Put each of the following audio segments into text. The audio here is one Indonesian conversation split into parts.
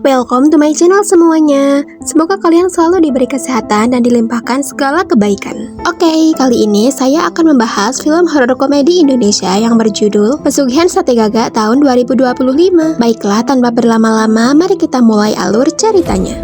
Welcome to my channel semuanya. Semoga kalian selalu diberi kesehatan dan dilimpahkan segala kebaikan. Oke, kali ini saya akan membahas film horor komedi Indonesia yang berjudul Pesugihan Sate Gagak tahun 2025. Baiklah, tanpa berlama-lama, mari kita mulai alur ceritanya.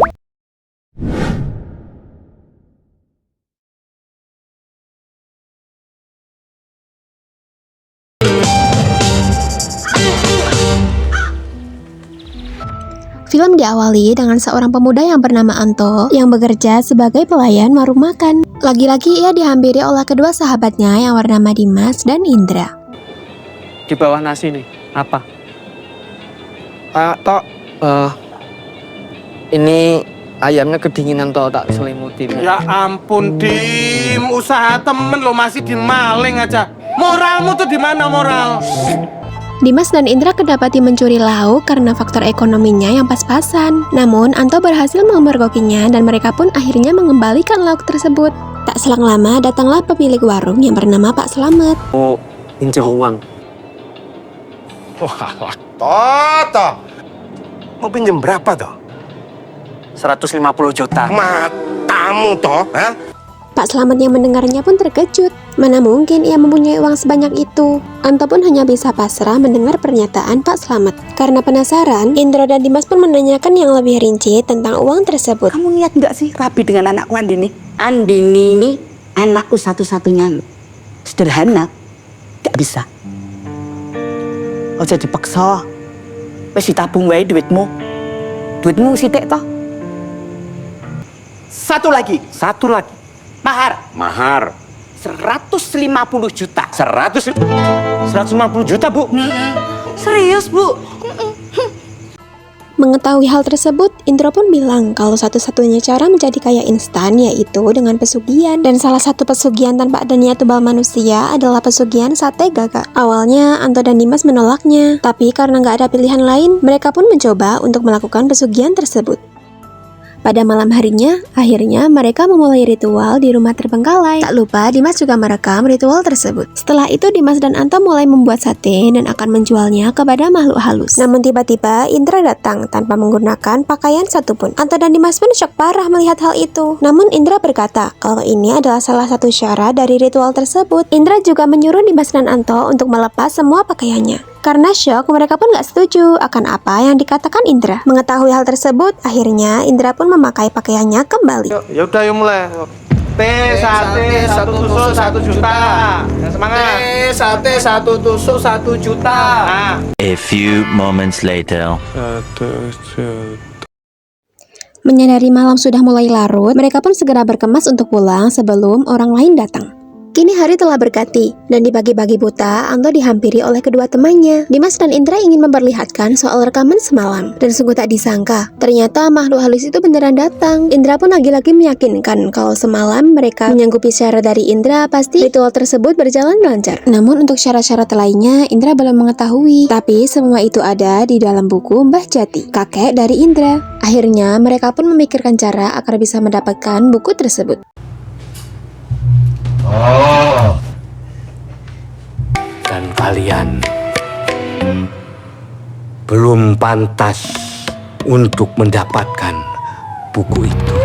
Film diawali dengan seorang pemuda yang bernama Anto yang bekerja sebagai pelayan warung makan. Lagi-lagi ia dihampiri oleh kedua sahabatnya yang bernama Dimas dan Indra. Di bawah nasi nih, apa? Tok, ini ayamnya kedinginan toh, tak selimutin. Ya ampun, Dim, usaha temen lo masih dimaling aja. Moralmu tuh di mana moral? Dimas dan Indra kedapati mencuri lauk karena faktor ekonominya yang pas-pasan. Namun, Anto berhasil memergokinya dan mereka pun akhirnya mengembalikan lauk tersebut. Tak selang lama, datanglah pemilik warung yang bernama Pak Slamet. Oh, pinjam uang. Wah, Toto, mau pinjem berapa toh? 150 juta. Matamu toh, ha? Pak Slamet yang mendengarnya pun terkejut. Mana mungkin ia mempunyai uang sebanyak itu? Anto pun hanya bisa pasrah mendengar pernyataan Pak Slamet. Karena penasaran, Indra dan Dimas pun menanyakan yang lebih rinci tentang uang tersebut. Kamu niat nggak sih rapi dengan anakku Andini? Andini ini anakku satu-satunya. Sederhana, nggak bisa. Ojo dipaksa. Wes ditabung wae duitmu. Duitmu sithik toh. Satu lagi. Mahar 150 juta. 150 juta, Bu. Serius, Bu? Mengetahui hal tersebut, Indra pun bilang kalau satu-satunya cara menjadi kaya instan yaitu dengan pesugihan. Dan salah satu pesugihan tanpa adanya tubal manusia adalah pesugihan sate gagak. Awalnya, Anto dan Dimas menolaknya. Tapi karena nggak ada pilihan lain, mereka pun mencoba untuk melakukan pesugihan tersebut. Pada malam harinya, akhirnya mereka memulai ritual di rumah terbengkalai. Tak lupa, Dimas juga merekam ritual tersebut. Setelah itu, Dimas dan Anto mulai membuat sate dan akan menjualnya kepada makhluk halus. Namun tiba-tiba, Indra datang tanpa menggunakan pakaian satupun. Anto dan Dimas pun syok parah melihat hal itu. Namun Indra berkata kalau ini adalah salah satu syarat dari ritual tersebut. Indra juga menyuruh Dimas dan Anto untuk melepas semua pakaiannya. Karena syok, mereka pun gak setuju akan apa yang dikatakan Indra. Mengetahui hal tersebut, akhirnya Indra pun memakai pakaiannya kembali. Ya udah, yuk mulai. Sate, satu tusuk 1 juta. Yang semangat. Sate, 1 tusuk 1 juta. Nah. A few moments later. Menyadari malam sudah mulai larut, mereka pun segera berkemas untuk pulang sebelum orang lain datang. Kini hari telah berganti, dan di pagi-pagi buta, Anto dihampiri oleh kedua temannya. Dimas dan Indra ingin memperlihatkan soal rekaman semalam, dan sungguh tak disangka, ternyata makhluk halus itu beneran datang. Indra pun lagi-lagi meyakinkan kalau semalam mereka menyanggupi syarat dari Indra, pasti ritual tersebut berjalan lancar. Namun untuk syarat-syarat lainnya, Indra belum mengetahui. Tapi semua itu ada di dalam buku Mbah Jati, kakek dari Indra. Akhirnya, mereka pun memikirkan cara agar bisa mendapatkan buku tersebut. Dan kalian belum pantas untuk mendapatkan buku itu.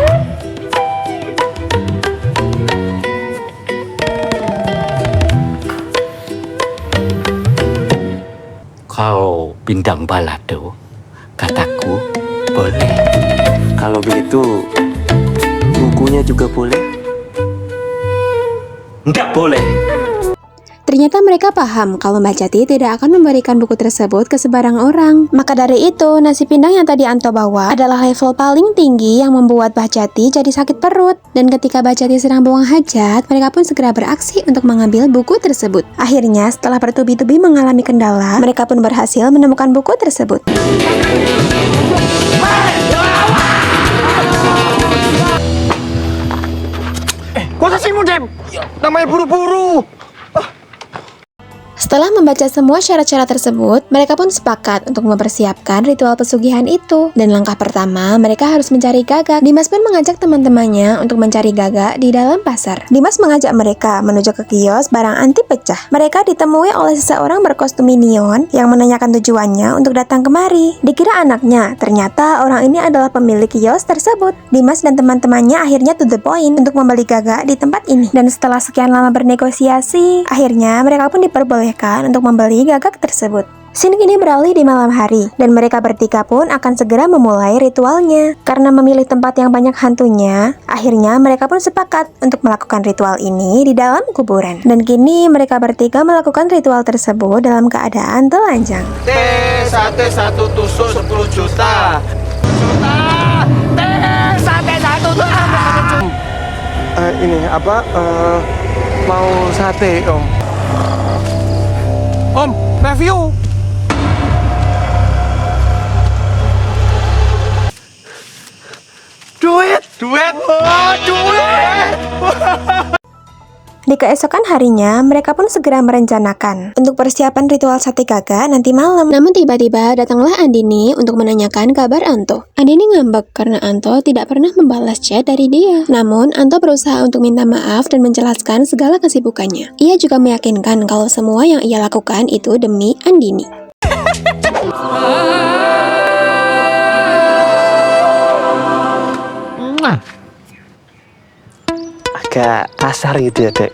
Kau Bintang Balado, kataku boleh. Kalau begitu, bukunya juga boleh? Enggak boleh. Ternyata mereka paham kalau Mbah Jati tidak akan memberikan buku tersebut ke sebarang orang. Maka dari itu, nasi pindang yang tadi Anto bawa adalah level paling tinggi yang membuat Mbah Jati jadi sakit perut. Dan ketika Mbah Jati sedang buang hajat, mereka pun segera beraksi untuk mengambil buku tersebut. Akhirnya, setelah bertubi-tubi mengalami kendala, mereka pun berhasil menemukan buku tersebut. Posisimu, Dem. Namanya buru-buru. Setelah membaca semua syarat-syarat tersebut, mereka pun sepakat untuk mempersiapkan ritual pesugihan itu. Dan langkah pertama, mereka harus mencari Gagak. Dimas pun mengajak teman-temannya untuk mencari Gagak di dalam pasar. Dimas mengajak mereka menuju ke kios barang anti pecah. Mereka ditemui oleh seseorang berkostum minion yang menanyakan tujuannya untuk datang kemari. Dikira anaknya, ternyata orang ini adalah pemilik kios tersebut. Dimas dan teman-temannya akhirnya to the point untuk membeli Gagak di tempat ini. Dan setelah sekian lama bernegosiasi, akhirnya mereka pun diperbolehkan untuk membeli Gagak tersebut. Scene kini beralih di malam hari, dan mereka bertiga pun akan segera memulai ritualnya. Karena memilih tempat yang banyak hantunya, akhirnya mereka pun sepakat untuk melakukan ritual ini di dalam kuburan. Dan kini mereka bertiga melakukan ritual tersebut dalam keadaan telanjang. Sate 1 tusuk 10 juta. Sate 1 tusuk. Ini apa? Mau sate, Om. Om, review. Duit. Oh, duit. Di keesokan harinya, mereka pun segera merencanakan untuk persiapan ritual sate Gagak nanti malam. Namun tiba-tiba datanglah Andini untuk menanyakan kabar Anto. Andini ngambek karena Anto tidak pernah membalas chat dari dia. Namun, Anto berusaha untuk minta maaf dan menjelaskan segala kesibukannya. Ia juga meyakinkan kalau semua yang ia lakukan itu demi Andini. Agak kasar gitu ya, Dek.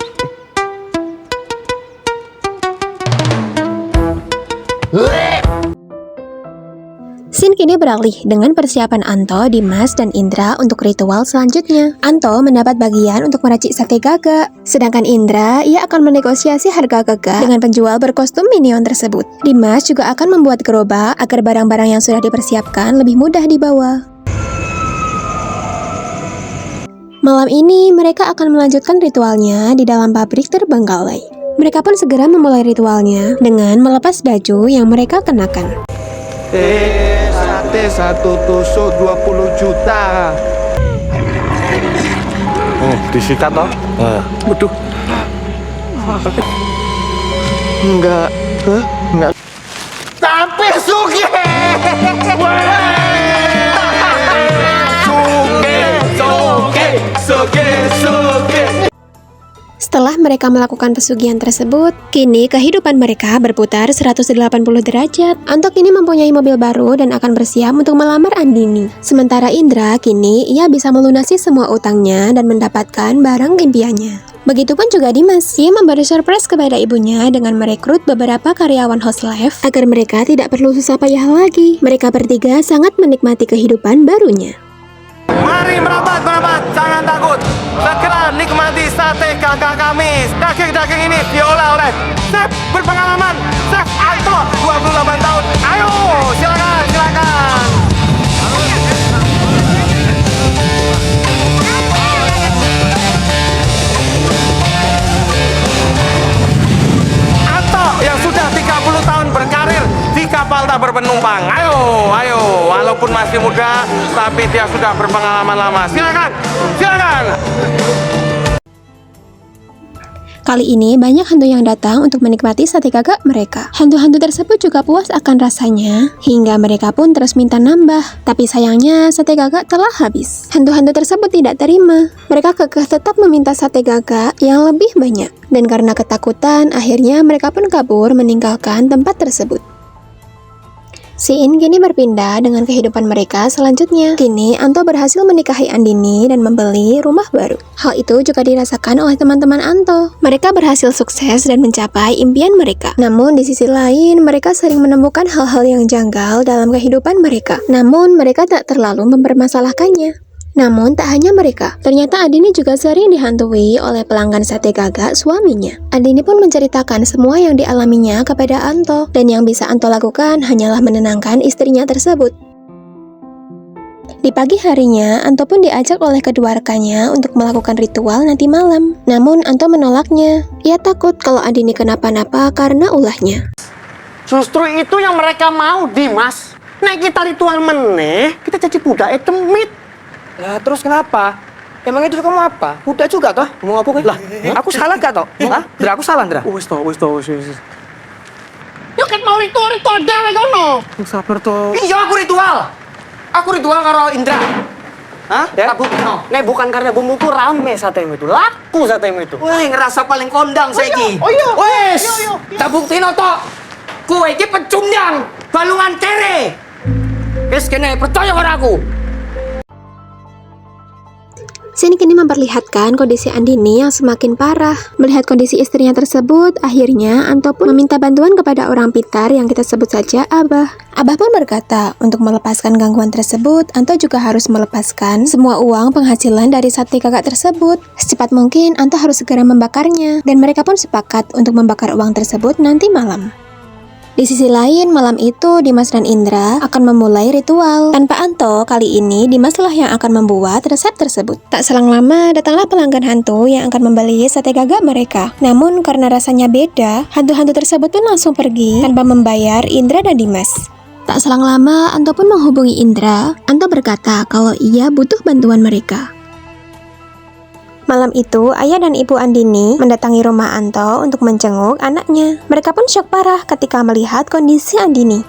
Scene kini beralih dengan persiapan Anto, Dimas, dan Indra untuk ritual selanjutnya. Anto mendapat bagian untuk meracik sate Gagak. Sedangkan Indra, ia akan menegosiasi harga Gagak dengan penjual berkostum minion tersebut. Dimas juga akan membuat gerobak agar barang-barang yang sudah dipersiapkan lebih mudah dibawa. Malam ini, mereka akan melanjutkan ritualnya di dalam pabrik terbengkalai. Mereka pun segera memulai ritualnya dengan melepas baju yang mereka kenakan. Sate 1 tusuk 20 juta. Oh, disikat toh? Waduh. Enggak. Enggak. Sampai sugih. Sugih. Setelah mereka melakukan pesugihan tersebut, kini kehidupan mereka berputar 180 derajat. Anto kini mempunyai mobil baru dan akan bersiap untuk melamar Andini. Sementara Indra kini ia bisa melunasi semua utangnya dan mendapatkan barang impiannya. Begitupun juga Dimas, ia memberi surprise kepada ibunya dengan merekrut beberapa karyawan host live agar mereka tidak perlu susah payah lagi. Mereka bertiga sangat menikmati kehidupan barunya. Mari merapat, jangan takut. Segera nikmati sate Gagak kami. Daging-daging ini diolah oleh chef berpengalaman, Chef Anto, 28 tahun. Ayo, silakan. Anto yang sudah 30 tahun berkarir di kapal tak berpenumpang. Ayo. Walaupun masih muda, tapi dia sudah berpengalaman lama. Silakan. Kali ini banyak hantu yang datang untuk menikmati sate Gagak mereka. Hantu-hantu tersebut juga puas akan rasanya, hingga mereka pun terus minta nambah. Tapi sayangnya sate Gagak telah habis. Hantu-hantu tersebut tidak terima. Mereka kekeh tetap meminta sate Gagak yang lebih banyak. Dan karena ketakutan, akhirnya mereka pun kabur meninggalkan tempat tersebut. Scene kini berpindah dengan kehidupan mereka selanjutnya. Kini Anto berhasil menikahi Andini dan membeli rumah baru. Hal itu juga dirasakan oleh teman-teman Anto. Mereka berhasil sukses dan mencapai impian mereka. Namun di sisi lain, mereka sering menemukan hal-hal yang janggal dalam kehidupan mereka. Namun mereka tak terlalu mempermasalahkannya. Namun tak hanya mereka, ternyata Andini juga sering dihantui oleh pelanggan sate Gagak suaminya. Andini pun menceritakan semua yang dialaminya kepada Anto, dan yang bisa Anto lakukan hanyalah menenangkan istrinya tersebut. Di pagi harinya, Anto pun diajak oleh kedua rekannya untuk melakukan ritual nanti malam. Namun Anto menolaknya. Ia takut kalau Andini kenapa-napa karena ulahnya. Justru itu yang mereka mau, Dimas. Nek kita ritual meneh, kita jadi budak demit. Lah terus kenapa? Emangnya itu kamu apa? Udah juga toh? Ngomong apa kan? Lah, aku salah gak toh? Hah? Dra, aku salah, Dra. Wis. ket mau ritual ada kono. Sabar to. Iya aku ritual. Aku ritual karo Indra. Hah? Ya? Tabuk no. Nek bukan karena bumbu tuh rame satemu itu. Laku satemu itu. Wih, ngerasa paling kondang saiki. Oh iya. Wes, tak buktino tok. Kowe iki pecundang, balungan kere. Wis kene percaya karo aku. Scene kini memperlihatkan kondisi Andini yang semakin parah. Melihat kondisi istrinya tersebut, akhirnya Anto pun meminta bantuan kepada orang pintar yang kita sebut saja Abah. Abah pun berkata, untuk melepaskan gangguan tersebut, Anto juga harus melepaskan semua uang penghasilan dari sate kakak tersebut. Secepat mungkin, Anto harus segera membakarnya, dan mereka pun sepakat untuk membakar uang tersebut nanti malam. Di sisi lain, malam itu Dimas dan Indra akan memulai ritual. Tanpa Anto, kali ini Dimas lah yang akan membuat resep tersebut. Tak selang lama, datanglah pelanggan hantu yang akan membeli sate gagak mereka. Namun karena rasanya beda, hantu-hantu tersebut pun langsung pergi tanpa membayar Indra dan Dimas. Tak selang lama, Anto pun menghubungi Indra. Anto berkata kalau ia butuh bantuan mereka. Malam itu, ayah dan ibu Andini mendatangi rumah Anto untuk menjenguk anaknya. Mereka pun syok parah ketika melihat kondisi Andini.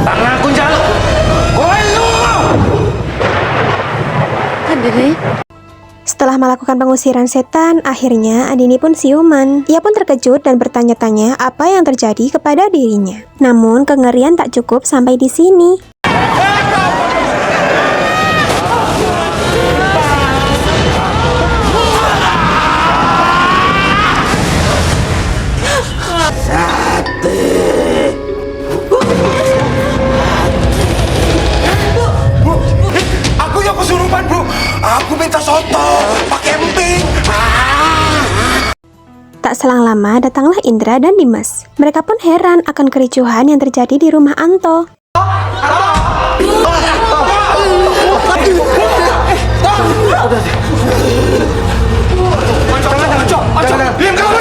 Tangan aku njaluk. Kowe lunga. Andini. Setelah melakukan pengusiran setan, akhirnya Andini pun siuman. Ia pun terkejut dan bertanya-tanya apa yang terjadi kepada dirinya. Namun, kengerian tak cukup sampai di sini. Aku yang kesurupan, Bu. Aku minta soto pakai emping. Tak selang lama, datanglah Indra dan Dimas. Mereka pun heran akan kericuhan yang terjadi di rumah Anto. Diam kamu.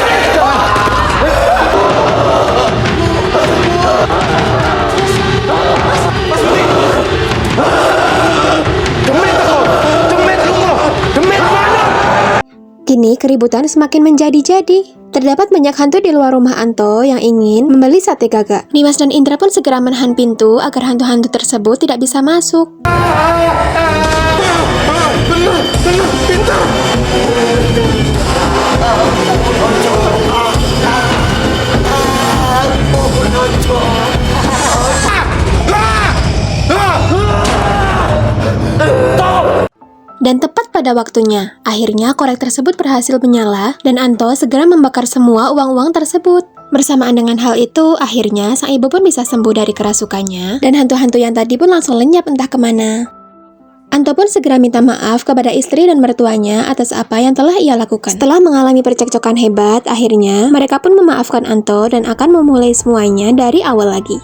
Kini keributan semakin menjadi-jadi. Terdapat banyak hantu di luar rumah Anto yang ingin membeli sate gagak. Dimas dan Indra pun segera menahan pintu agar hantu-hantu tersebut tidak bisa masuk. Dan tepat pada waktunya, akhirnya korek tersebut berhasil menyala dan Anto segera membakar semua uang-uang tersebut. Bersamaan dengan hal itu, akhirnya sang ibu pun bisa sembuh dari kerasukannya dan hantu-hantu yang tadi pun langsung lenyap entah kemana. Anto pun segera minta maaf kepada istri dan mertuanya atas apa yang telah ia lakukan. Setelah mengalami percekcokan hebat, akhirnya mereka pun memaafkan Anto dan akan memulai semuanya dari awal lagi.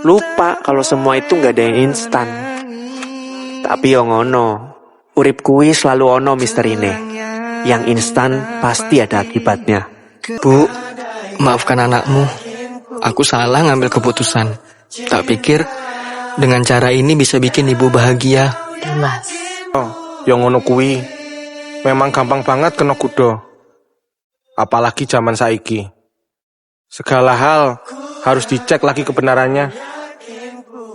Lupa kalau semua itu nggak ada yang instan. Tapi yang ngono, urip kuwi selalu ono misterine. Yang instan pasti ada akibatnya. Bu, maafkan anakmu. Aku salah ngambil keputusan. Tak pikir dengan cara ini bisa bikin ibu bahagia. Dimas. Yang ngono kuwi memang gampang banget kena kuda. Apalagi zaman saiki. Segala hal harus dicek lagi kebenarannya.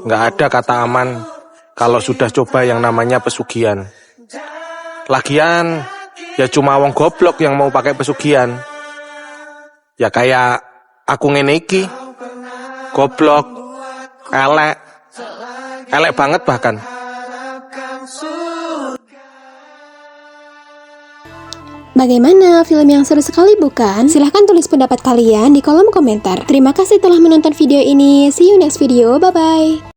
Nggak ada kata aman kalau sudah coba yang namanya pesugihan. Lagian, ya cuma wong goblok yang mau pakai pesugihan. Ya kayak aku ngene iki. Goblok, elek banget bahkan. Bagaimana? Film yang seru sekali bukan? Silahkan tulis pendapat kalian di kolom komentar. Terima kasih telah menonton video ini. See you next video. Bye-bye.